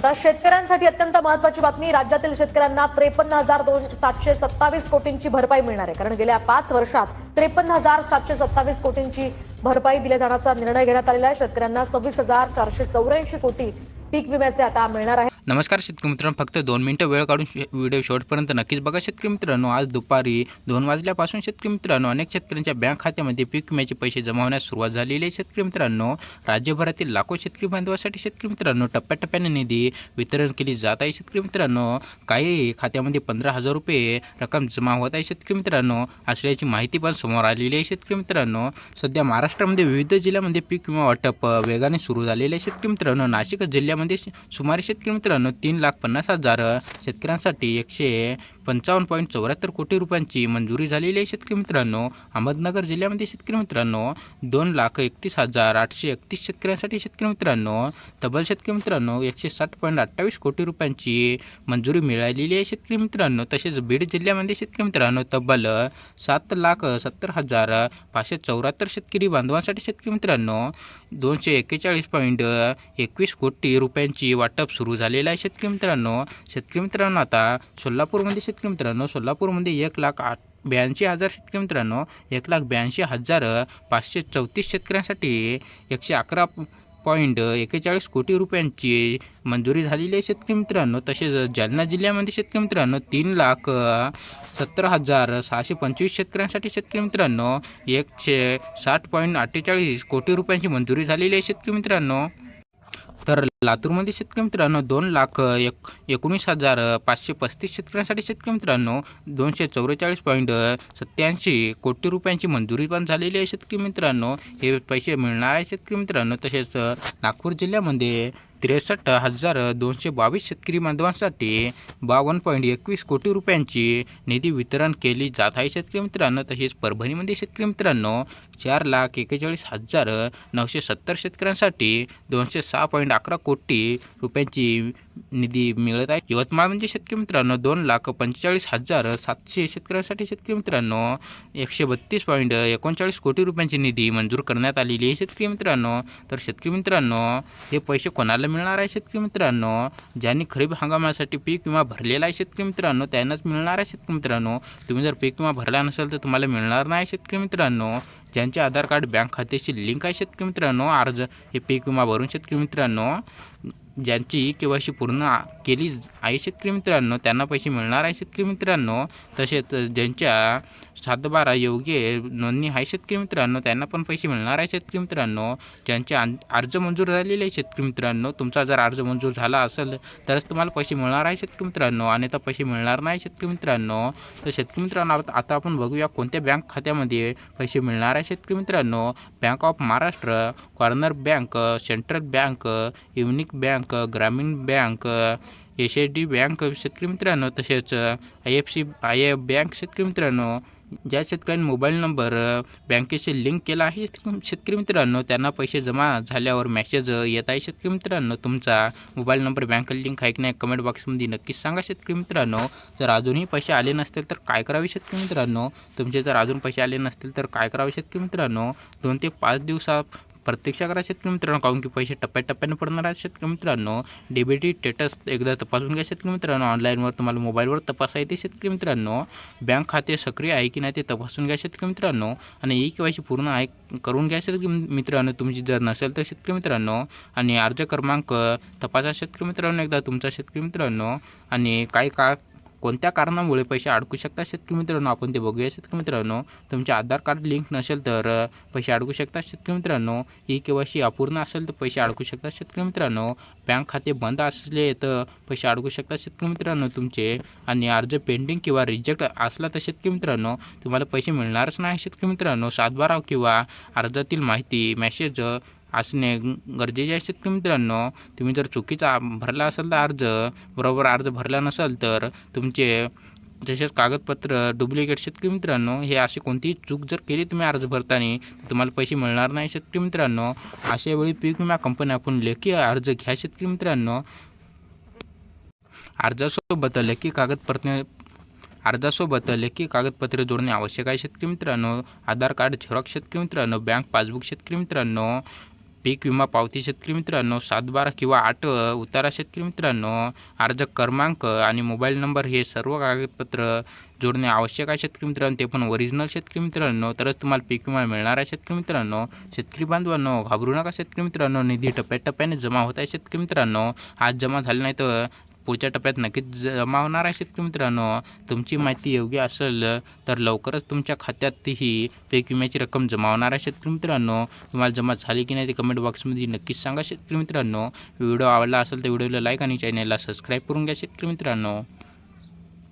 आता शेतकऱ्यांसाठी अत्यंत महत्त्वाची बातमी. राज्यातील शेतकऱ्यांना 53,727 कोटींची भरपाई मिळणार आहे. कारण गेल्या 5 वर्षात 53,727 कोटींची भरपाई दिल्या जाण्याचा निर्णय घेण्यात आलेला आहे. शेतकऱ्यांना 26,484 कोटी पीक विम्याचे आता मिळणार आहे. नमस्कार शेतकरी मित्रांनो, फक्त 2 मिनिटं वेळ काढून व्हिडिओ शेवटपर्यंत नक्कीच बघा. शेतकरी मित्रांनो, आज दुपारी 2 वाजल्यापासून शेतकरी मित्रांनो अनेक शेतकऱ्यांच्या बँक खात्यामध्ये पीक विम्याचे पैसे जमा होण्यास सुरुवात झालेली आहे. शेतकरी मित्रांनो, राज्यभरातील लाखो शेतकरी बांधवांसाठी शेतकरी मित्रांनो टप्प्याटप्प्याने निधी वितरण केली जात आहे. शेतकरी मित्रांनो, काही खात्यामध्ये 15,000 रुपये रक्कम जमा होत आहे. शेतकरी मित्रांनो, असल्याची माहिती पण समोर आलेली आहे. शेतकरी मित्रांनो, सध्या महाराष्ट्रामध्ये विविध जिल्ह्यामध्ये पीक विमा वाटप वेगाने सुरू झालेले आहे. शेतकरी मित्रांनो, नाशिक जिल्ह्यामध्ये सुमारे शेतकरी मित्रांनो 3,50,000 शेतकऱ्यांसाठी 155.74 कोटी रुपयांची मंजुरी झालेली आहे. शेतकरी मित्रांनो, अहमदनगर जिल्ह्यामध्ये शेतकरी मित्रांनो 2,31,831 शेतकऱ्यांसाठी शेतकरी मित्रांनो तब्बल शेतकरी मित्रांनो 160.28 कोटी रुपयांची मंजुरी मिळालेली आहे. शेतकरी मित्रांनो, तसेच बीड जिल्ह्यामध्ये शेतकरी मित्रांनो तब्बल 7,70,574 शेतकरी बांधवांसाठी शेतकरी मित्रांनो 241.21 कोटी रुपयांची वाटप सुरू झालेलं आहे. शेतकरी मित्रांनो, आता सोलापूरमध्ये शेतकरी मित्रांनो 1,82,000 शेतकरी मित्रांनो 1,82,534 शेतकऱ्यांसाठी 111.41 कोटी रुपयांची मंजुरी झालेली आहे. शेतकरी मित्रांनो, तसेच जालना जिल्ह्यामध्ये शेतकरी मित्रांनो 3,70,625 शेतकऱ्यांसाठी शेतकरी मित्रांनो 160.48 कोटी रुपयांची मंजुरी झालेली आहे. शेतकरी मित्रांनो, तर लातूरमध्ये शेतकरी मित्रांनो 2,19,535 शेतकऱ्यांसाठी शेतकरी मित्रांनो 244.87 कोटी रुपयांची मंजुरी पण झालेली आहे. शेतकरी मित्रांनो, हे पैसे मिळणार आहे. शेतकरी मित्रांनो, तसेच नागपूर जिल्ह्यामध्ये 63,222 शेतकरी बांधवांसाठी 52.21 कोटी रुपयांची निधी वितरण केली जात आहे. शेतकरी मित्रांनो, तसेच परभणीमध्ये शेतकरी मित्रांनो 4,41,970 शेतकऱ्यांसाठी 206.11 कोटी रुपयांची निधी मिळत आहे. यवतमाळमध्ये शेतकरी मित्रांनो 2,45,700 शेतकऱ्यांसाठी शेतकरी मित्रांनो 132.39 कोटी रुपयांची निधी मंजूर करण्यात आलेली आहे. शेतकरी मित्रांनो, तर शेतकरी मित्रांनो, हे पैसे कोणाला मिळणार आहे? शेतकरी मित्रांनो, ज्यांनी खरीप हंगामासाठी पीक विमा भरलेला आहे शेतकरी मित्रांनो त्यांनाच मिळणार आहे. शेतकरी मित्रांनो, तुम्ही जर पीक विमा भरला नसेल तर तुम्हाला मिळणार नाही. शेतकरी मित्रांनो, ज्यांचे आधार कार्ड बँक खात्याशी लिंक आहे शेतकरी मित्रांनो अर्ज हे पीक विमा भरून शेतकरी मित्रांनो ज्यांची KYC पूर्ण केली आहे शेतकरी मित्रांनो त्यांना पैसे मिळणार आहे. शेतकरी मित्रांनो, तसेच ज्यांच्या 7/12 योग्य नोंदणी आहे शेतकरी मित्रांनो त्यांना पण पैसे मिळणार आहे. शेतकरी मित्रांनो, ज्यांचे अर्ज मंजूर झालेले आहे शेतकरी मित्रांनो, तुमचा जर अर्ज मंजूर झाला असेल तरच तुम्हाला पैसे मिळणार आहे शेतकरी मित्रांनो, अन्यथा पैसे मिळणार नाही शेतकरी मित्रांनो. तर शेतकरी मित्रांनो, आता आपण बघूया कोणत्या बँक खात्यामध्ये पैसे मिळणार आहे. शेतकरी मित्रांनो, bank of Maharashtra, corner bank, central bank, unique bank, ग्रामीण बँक, SHD बँक शेतकरी मित्रांनो, तसेच IFC बँक शेतकरी मित्रांनो, ज्या शेतकऱ्यांनी मोबाईल नंबर बँकेशी लिंक केला आहे शेतकरी मित्रांनो त्यांना पैसे जमा झाल्यावर मेसेज येत आहे. शेतकरी मित्रांनो, तुमचा मोबाईल नंबर बँक लिंक आहे की नाही कमेंट बॉक्समध्ये नक्कीच सांगा. शेतकरी मित्रांनो, जर अजूनही पैसे आले नसतील तर काय करावे? शेतकरी मित्रांनो, तुमचे जर अजून पैसे आले नसतील तर काय करावे? शेतकरी मित्रांनो, 2 ते 5 दिवसात प्रतीक्षा करा शेतकरी मित्रांनो, काहून की पैसे टप्प्याटप्प्याने पडणार आहेत. शेतकरी मित्रांनो, DBT स्टेटस एकदा तपासून घ्या शेतकरी मित्रांनो. ऑनलाईनवर तुम्हाला मोबाईलवर तपासा येते शेतकरी मित्रांनो. बँक खाते सक्रिय आहे की नाही ते तपासून घ्या शेतकरी मित्रांनो. आणि KYC पूर्ण आहे करून घ्या शेतकरी मित्रांनो, तुमची जर नसेल तर शेतकरी मित्रांनो. आणि अर्ज क्रमांक तपासा शेतकरी मित्रांनो एकदा तुमचा शेतकरी मित्रांनो. आणि कोणत्या कारणामुळे पैसे अडकू शकतात शेतकरी मित्रांनो आपण ते बघूया. शेतकरी मित्रांनो, तुमचे आधार कार्ड लिंक नसेल तर पैसे अडकू शकतात शेतकरी मित्रांनो. KYC अपूर्ण असेल तर पैसे अडकू शकतात शेतकरी मित्रांनो. बँक खाते बंद असले तर पैसे अडकू शकतात शेतकरी मित्रांनो तुमचे. आणि अर्ज पेंडिंग किंवा रिजेक्ट असला तर शेतकरी मित्रांनो तुम्हाला पैसे मिळणारच नाही शेतकरी मित्रांनो. 7/12 किंवा अर्जातील माहिती मेसेज असणे गरजेचे आहे शेतकरी मित्रांनो. तुम्ही जर चुकीचा भरला असेल तर अर्ज भरला नसेल तर तुमचे तसेच कागदपत्र डुप्लिकेट शेतकरी मित्रांनो हे अशी कोणतीही चूक जर केली तुम्ही अर्ज भरताना तर तुम्हाला पैसे मिळणार नाही शेतकरी मित्रांनो. अशा वेळी पीक विमा कंपनी आपण लेखी अर्ज घ्या शेतकरी मित्रांनो. अर्जासोबत लेखी कागदपत्रे जोडणे आवश्यक आहे शेतकरी मित्रांनो. आधार कार्ड झेरॉक्स शेतकरी मित्रांनो, बँक पासबुक शेतकरी मित्रांनो, पीक विमा पावती शेतकरी मित्रांनो 7/12 किंवा 8 उतारा शेतकरी मित्रांनो, अर्ज क्रमांक आणि मोबाईल नंबर हे सर्व कागदपत्र जोडणे आवश्यक आहे शेतकरी मित्रांनो, ते पण ओरिजिनल शेतकरी मित्रांनो, तरच तुम्हाला पीक विमा मिळणार आहे शेतकरी मित्रांनो. शेतकरी बांधवांनो, घाबरू नका शेतकरी मित्रांनो, निधी टप्प्याटप्प्याने जमा होत आहे शेतकरी मित्रांनो. आज जमा झाले नाही तर पुढच्या टप्प्यात नक्कीच जमा होणार आहे शेतकरी मित्रांनो. तुमची माहिती योग्य असेल तर लवकरच तुमच्या खात्यात ही पीक विम्याची रक्कम जमा होणार आहे शेतकरी मित्रांनो. तुम्हाला जमा झाली की नाही ते कमेंट बॉक्समध्ये नक्कीच सांगा शेतकरी मित्रांनो. व्हिडिओ आवडला असेल तर व्हिडिओला लाईक आणि चॅनलला सबस्क्राईब करून घ्या शेतकरी मित्रांनो.